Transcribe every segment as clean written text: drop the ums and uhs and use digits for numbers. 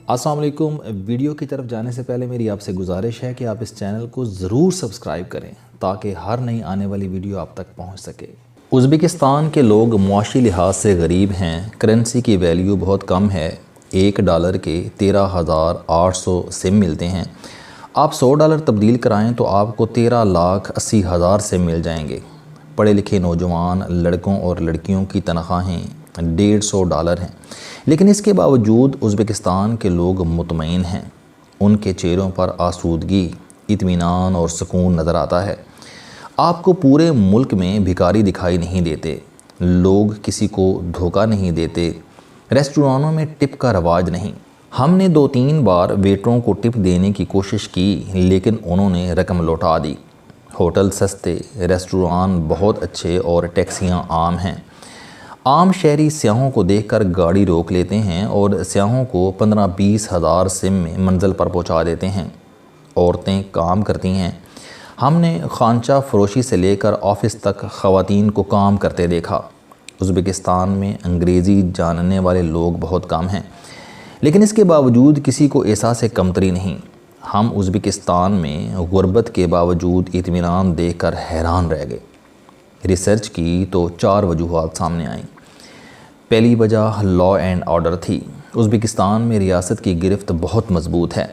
السلام علیکم۔ ویڈیو کی طرف جانے سے پہلے میری آپ سے گزارش ہے کہ آپ اس چینل کو ضرور سبسکرائب کریں تاکہ ہر نئی آنے والی ویڈیو آپ تک پہنچ سکے۔ ازبکستان کے لوگ معاشی لحاظ سے غریب ہیں، کرنسی کی ویلیو بہت کم ہے، $1 کے 13,800 سم ملتے ہیں۔ آپ $100 تبدیل کرائیں تو آپ کو 13,80,000 سم مل جائیں گے۔ پڑھے لکھے نوجوان لڑکوں اور لڑکیوں کی تنخواہیں $150 ہیں، لیکن اس کے باوجود ازبکستان کے لوگ مطمئن ہیں۔ ان کے چہروں پر آسودگی، اطمینان اور سکون نظر آتا ہے۔ آپ کو پورے ملک میں بھکاری دکھائی نہیں دیتے، لوگ کسی کو دھوکہ نہیں دیتے، ریسٹورانوں میں ٹپ کا رواج نہیں۔ ہم نے 2-3 بار ویٹروں کو ٹپ دینے کی کوشش کی لیکن انہوں نے رقم لوٹا دی۔ ہوٹل سستے، ریسٹوران بہت اچھے اور ٹیکسیاں عام ہیں۔ عام شہری سیاحوں کو دیکھ کر گاڑی روک لیتے ہیں اور سیاحوں کو 15-20 ہزار سم میں منزل پر پہنچا دیتے ہیں۔ عورتیں کام کرتی ہیں۔ ہم نے خانچہ فروشی سے لے کر آفس تک خواتین کو کام کرتے دیکھا۔ ازبکستان میں انگریزی جاننے والے لوگ بہت کم ہیں، لیکن اس کے باوجود کسی کو احساس کمتری نہیں۔ ہم ازبکستان میں غربت کے باوجود اطمینان دیکھ کر حیران رہ گئے۔ ریسرچ کی تو 4 وجوہات سامنے آئیں۔ پہلی وجہ لا اینڈ آرڈر تھی۔ ازبکستان میں ریاست کی گرفت بہت مضبوط ہے۔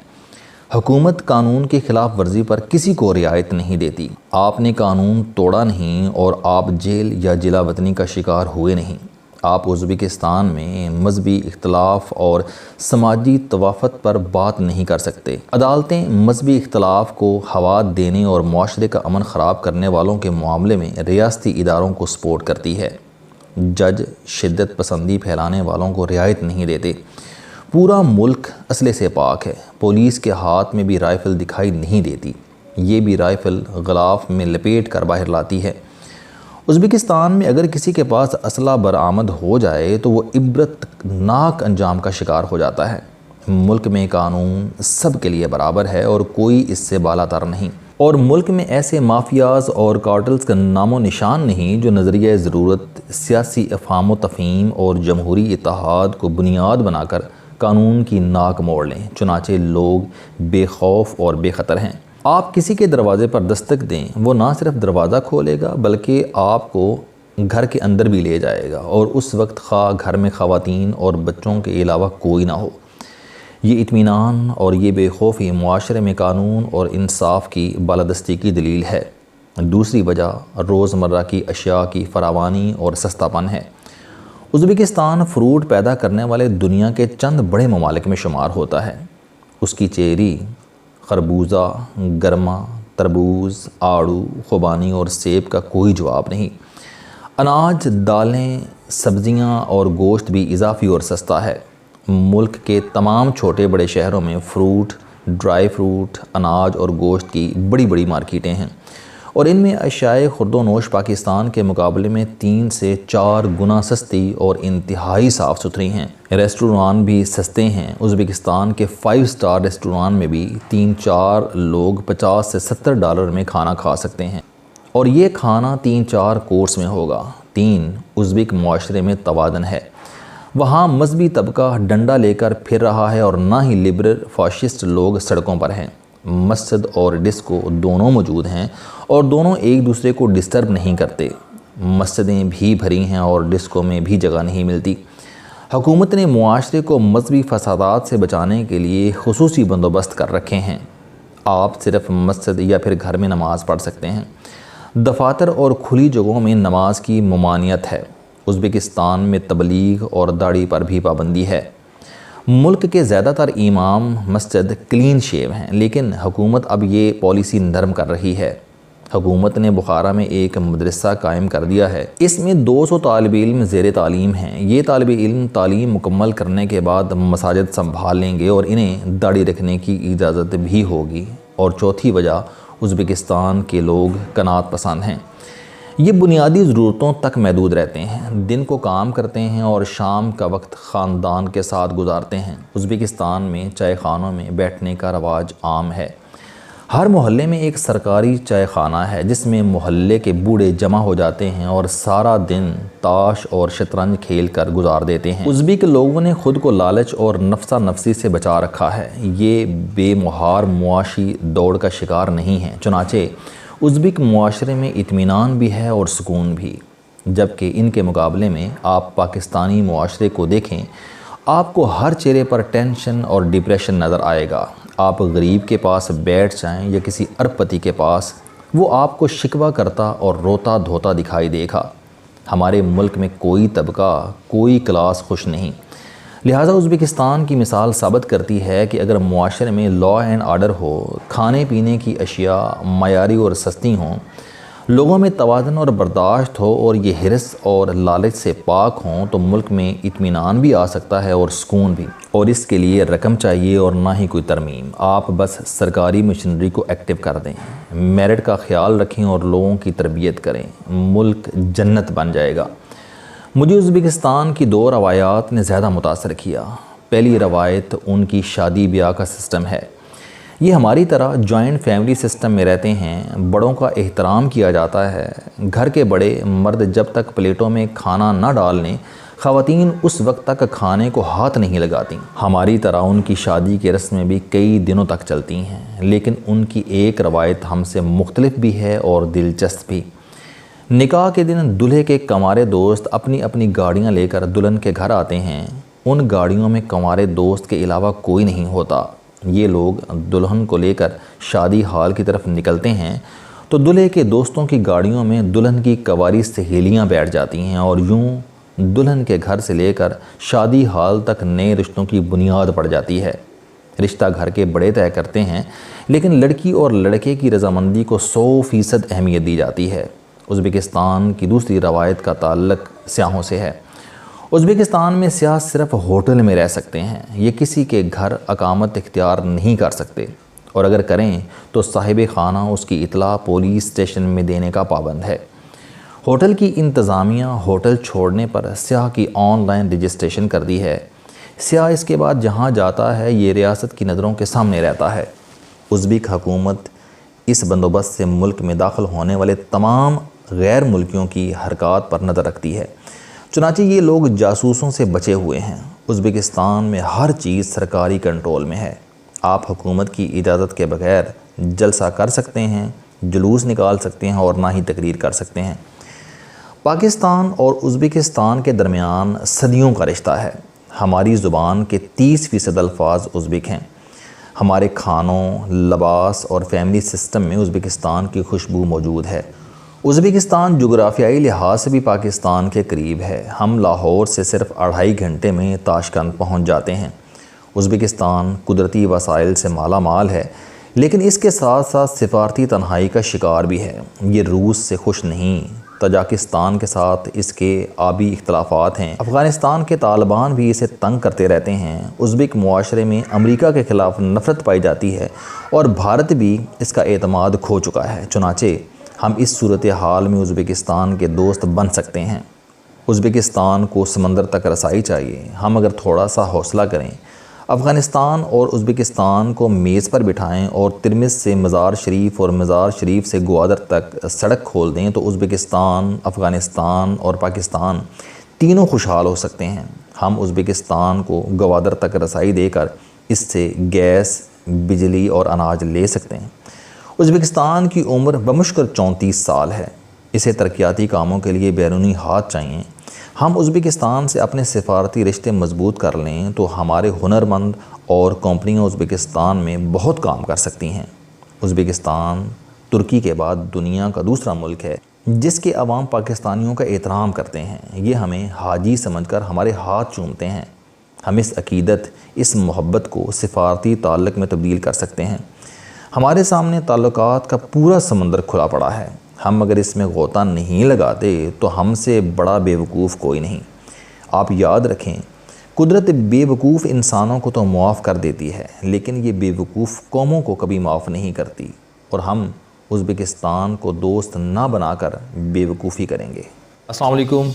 حکومت قانون کی خلاف ورزی پر کسی کو رعایت نہیں دیتی۔ آپ نے قانون توڑا نہیں اور آپ جیل یا جلا وطنی کا شکار ہوئے نہیں۔ آپ ازبکستان میں مذہبی اختلاف اور سماجی توافت پر بات نہیں کر سکتے۔ عدالتیں مذہبی اختلاف کو ہوا دینے اور معاشرے کا امن خراب کرنے والوں کے معاملے میں ریاستی اداروں کو سپورٹ کرتی ہے۔ جج شدت پسندی پھیلانے والوں کو رعایت نہیں دیتے۔ پورا ملک اسلحے سے پاک ہے۔ پولیس کے ہاتھ میں بھی رائفل دکھائی نہیں دیتی، یہ بھی رائفل غلاف میں لپیٹ کر باہر لاتی ہے۔ ازبکستان میں اگر کسی کے پاس اسلحہ برآمد ہو جائے تو وہ عبرتناک انجام کا شکار ہو جاتا ہے۔ ملک میں قانون سب کے لیے برابر ہے اور کوئی اس سے بالا تر نہیں، اور ملک میں ایسے مافیاز اور کارٹلز کا نام و نشان نہیں جو نظریہ ضرورت، سیاسی افہام و تفہیم اور جمہوری اتحاد کو بنیاد بنا کر قانون کی ناک موڑ لیں۔ چنانچہ لوگ بے خوف اور بے خطر ہیں۔ آپ کسی کے دروازے پر دستک دیں، وہ نہ صرف دروازہ کھولے گا بلکہ آپ کو گھر کے اندر بھی لے جائے گا، اور اس وقت خواہ گھر میں خواتین اور بچوں کے علاوہ کوئی نہ ہو۔ یہ اطمینان اور یہ بے خوفی معاشرے میں قانون اور انصاف کی بالادستی کی دلیل ہے۔ دوسری وجہ روزمرہ کی اشیاء کی فراوانی اور سستا پن ہے۔ ازبکستان فروٹ پیدا کرنے والے دنیا کے چند بڑے ممالک میں شمار ہوتا ہے۔ اس کی چیری، خربوزہ، گرما، تربوز، آڑو، خوبانی اور سیب کا کوئی جواب نہیں۔ اناج، دالیں، سبزیاں اور گوشت بھی اضافی اور سستا ہے۔ ملک کے تمام چھوٹے بڑے شہروں میں فروٹ، ڈرائی فروٹ، اناج اور گوشت کی بڑی بڑی مارکیٹیں ہیں، اور ان میں اشیاء خورد و نوش پاکستان کے مقابلے میں 3 سے 4 گنا سستی اور انتہائی صاف ستھری ہیں۔ ریسٹوران بھی سستے ہیں۔ ازبکستان کے 5 سٹار ریسٹوران میں بھی 3-4 لوگ $50 سے $70 میں کھانا کھا سکتے ہیں، اور یہ کھانا 3-4 کورس میں ہوگا۔ 3 ازبک معاشرے میں توازن ہے۔ وہاں مذہبی طبقہ ڈنڈا لے کر پھر رہا ہے اور نہ ہی لبرل فاشسٹ لوگ سڑکوں پر ہیں۔ مسجد اور ڈسکو دونوں موجود ہیں اور دونوں ایک دوسرے کو ڈسٹرب نہیں کرتے۔ مسجدیں بھی بھری ہیں اور ڈسکو میں بھی جگہ نہیں ملتی۔ حکومت نے معاشرے کو مذہبی فسادات سے بچانے کے لیے خصوصی بندوبست کر رکھے ہیں۔ آپ صرف مسجد یا پھر گھر میں نماز پڑھ سکتے ہیں۔ دفاتر اور کھلی جگہوں میں نماز کی ممانعت ہے۔ ازبکستان میں تبلیغ اور داڑھی پر بھی پابندی ہے۔ ملک کے زیادہ تر امام مسجد کلین شیو ہیں، لیکن حکومت اب یہ پالیسی نرم کر رہی ہے۔ حکومت نے بخارا میں ایک مدرسہ قائم کر دیا ہے۔ اس میں 200 طالب علم زیر تعلیم ہیں۔ یہ طالب علم تعلیم مکمل کرنے کے بعد مساجد سنبھال لیں گے اور انہیں داڑھی رکھنے کی اجازت بھی ہوگی۔ اور چوتھی وجہ ازبکستان کے لوگ قناعت پسند ہیں۔ یہ بنیادی ضرورتوں تک محدود رہتے ہیں، دن کو کام کرتے ہیں اور شام کا وقت خاندان کے ساتھ گزارتے ہیں۔ ازبکستان میں چائے خانوں میں بیٹھنے کا رواج عام ہے۔ ہر محلے میں ایک سرکاری چائے خانہ ہے جس میں محلے کے بوڑھے جمع ہو جاتے ہیں اور سارا دن تاش اور شطرنج کھیل کر گزار دیتے ہیں۔ ازبک لوگوں نے خود کو لالچ اور نفسا نفسی سے بچا رکھا ہے، یہ بے مہار معاشی دوڑ کا شکار نہیں ہیں۔ چنانچہ ازبک معاشرے میں اطمینان بھی ہے اور سکون بھی، جبکہ ان کے مقابلے میں آپ پاکستانی معاشرے کو دیکھیں، آپ کو ہر چہرے پر ٹینشن اور ڈپریشن نظر آئے گا۔ آپ غریب کے پاس بیٹھ جائیں یا کسی ارب پتی کے پاس، وہ آپ کو شکوہ کرتا اور روتا دھوتا دکھائی دے گا۔ ہمارے ملک میں کوئی طبقہ، کوئی کلاس خوش نہیں، لہٰذا ازبکستان کی مثال ثابت کرتی ہے کہ اگر معاشرے میں لا اینڈ آرڈر ہو، کھانے پینے کی اشیاء معیاری اور سستی ہوں، لوگوں میں توازن اور برداشت ہو اور یہ حرص اور لالچ سے پاک ہوں، تو ملک میں اطمینان بھی آ سکتا ہے اور سکون بھی۔ اور اس کے لیے رقم چاہیے اور نہ ہی کوئی ترمیم، آپ بس سرکاری مشینری کو ایکٹیو کر دیں، میرٹ کا خیال رکھیں اور لوگوں کی تربیت کریں، ملک جنت بن جائے گا۔ مجھے ازبکستان کی 2 روایات نے زیادہ متاثر کیا۔ پہلی روایت ان کی شادی بیاہ کا سسٹم ہے۔ یہ ہماری طرح جوائنٹ فیملی سسٹم میں رہتے ہیں، بڑوں کا احترام کیا جاتا ہے، گھر کے بڑے مرد جب تک پلیٹوں میں کھانا نہ ڈال لیں، خواتین اس وقت تک کھانے کو ہاتھ نہیں لگاتیں۔ ہماری طرح ان کی شادی کی رسمیں بھی کئی دنوں تک چلتی ہیں، لیکن ان کی ایک روایت ہم سے مختلف بھی ہے اور دلچسپ بھی۔ نکاح کے دن دلہے کے کنوارے دوست اپنی اپنی گاڑیاں لے کر دلہن کے گھر آتے ہیں۔ ان گاڑیوں میں کنوارے دوست کے علاوہ کوئی نہیں ہوتا۔ یہ لوگ دلہن کو لے کر شادی ہال کی طرف نکلتے ہیں تو دلہے کے دوستوں کی گاڑیوں میں دلہن کی کنواری سہیلیاں بیٹھ جاتی ہیں اور یوں دلہن کے گھر سے لے کر شادی ہال تک نئے رشتوں کی بنیاد پڑ جاتی ہے۔ رشتہ گھر کے بڑے طے کرتے ہیں، لیکن لڑکی اور لڑکے کی رضامندی کو 100% اہمیت دی جاتی ہے۔ ازبکستان کی دوسری روایت کا تعلق سیاحوں سے ہے۔ ازبکستان میں سیاح صرف ہوٹل میں رہ سکتے ہیں، یہ کسی کے گھر اقامت اختیار نہیں کر سکتے، اور اگر کریں تو صاحب خانہ اس کی اطلاع پولیس اسٹیشن میں دینے کا پابند ہے۔ ہوٹل کی انتظامیہ ہوٹل چھوڑنے پر سیاح کی آن لائن رجسٹریشن کر دی ہے۔ سیاح اس کے بعد جہاں جاتا ہے یہ ریاست کی نظروں کے سامنے رہتا ہے۔ ازبک حکومت اس بندوبست سے ملک میں داخل ہونے والے تمام غیر ملکیوں کی حرکات پر نظر رکھتی ہے، چنانچہ یہ لوگ جاسوسوں سے بچے ہوئے ہیں۔ ازبکستان میں ہر چیز سرکاری کنٹرول میں ہے۔ آپ حکومت کی اجازت کے بغیر جلسہ کر سکتے ہیں، جلوس نکال سکتے ہیں اور نہ ہی تقریر کر سکتے ہیں۔ پاکستان اور ازبکستان کے درمیان صدیوں کا رشتہ ہے۔ ہماری زبان کے 30% الفاظ ازبک ہیں۔ ہمارے کھانوں، لباس اور فیملی سسٹم میں ازبکستان کی خوشبو موجود ہے۔ ازبکستان جغرافیائی لحاظ سے بھی پاکستان کے قریب ہے۔ ہم لاہور سے صرف 2.5 گھنٹے میں تاشقند پہنچ جاتے ہیں۔ ازبکستان قدرتی وسائل سے مالا مال ہے، لیکن اس کے ساتھ ساتھ سفارتی تنہائی کا شکار بھی ہے۔ یہ روس سے خوش نہیں، تاجکستان کے ساتھ اس کے آبی اختلافات ہیں، افغانستان کے طالبان بھی اسے تنگ کرتے رہتے ہیں۔ ازبک معاشرے میں امریکہ کے خلاف نفرت پائی جاتی ہے اور بھارت بھی اس کا اعتماد کھو چکا ہے، چنانچہ ہم اس صورتحال میں ازبکستان کے دوست بن سکتے ہیں۔ ازبکستان کو سمندر تک رسائی چاہیے، ہم اگر تھوڑا سا حوصلہ کریں، افغانستان اور ازبکستان کو میز پر بٹھائیں اور ترمز سے مزار شریف اور مزار شریف سے گوادر تک سڑک کھول دیں تو ازبکستان، افغانستان اور پاکستان تینوں خوشحال ہو سکتے ہیں۔ ہم ازبکستان کو گوادر تک رسائی دے کر اس سے گیس، بجلی اور اناج لے سکتے ہیں۔ ازبکستان کی عمر بمشکل 34 سال ہے۔ اسے ترقیاتی کاموں کے لیے بیرونی ہاتھ چاہیے۔ ہم ازبکستان سے اپنے سفارتی رشتے مضبوط کر لیں تو ہمارے ہنرمند اور کمپنیاں ازبکستان میں بہت کام کر سکتی ہیں۔ ازبکستان ترکی کے بعد دنیا کا دوسرا ملک ہے جس کے عوام پاکستانیوں کا احترام کرتے ہیں۔ یہ ہمیں حاجی سمجھ کر ہمارے ہاتھ چومتے ہیں۔ ہم اس عقیدت، اس محبت کو سفارتی تعلق میں تبدیل کر سکتے ہیں۔ ہمارے سامنے تعلقات کا پورا سمندر کھلا پڑا ہے۔ ہم اگر اس میں غوطہ نہیں لگاتے تو ہم سے بڑا بے وقوف کوئی نہیں۔ آپ یاد رکھیں، قدرت بے وقوف انسانوں کو تو معاف کر دیتی ہے، لیکن یہ بے وقوف قوموں کو کبھی معاف نہیں کرتی، اور ہم ازبکستان کو دوست نہ بنا کر بے وقوفی کریں گے۔ السلام علیکم۔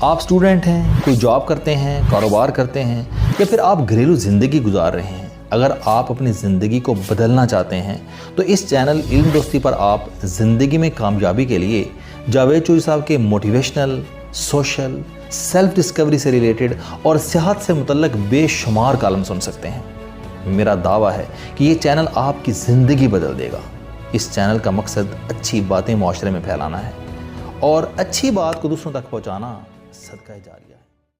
آپ اسٹوڈنٹ ہیں، کوئی جاب کرتے ہیں، کاروبار کرتے ہیں، یا پھر آپ گھریلو زندگی گزار رہے ہیں۔ اگر آپ اپنی زندگی کو بدلنا چاہتے ہیں تو اس چینل علم دوستی پر آپ زندگی میں کامیابی کے لیے جاوید چوہری صاحب کے موٹیویشنل، سوشل، سیلف ڈسکوری سے ریلیٹڈ اور صحت سے متعلق بے شمار کالم سن سکتے ہیں۔ میرا دعویٰ ہے کہ یہ چینل آپ کی زندگی بدل دے گا۔ اس چینل کا مقصد اچھی باتیں معاشرے میں پھیلانا ہے اور اچھی بات کو دوسروں تک پہنچانا صدقہ جاریہ ہے۔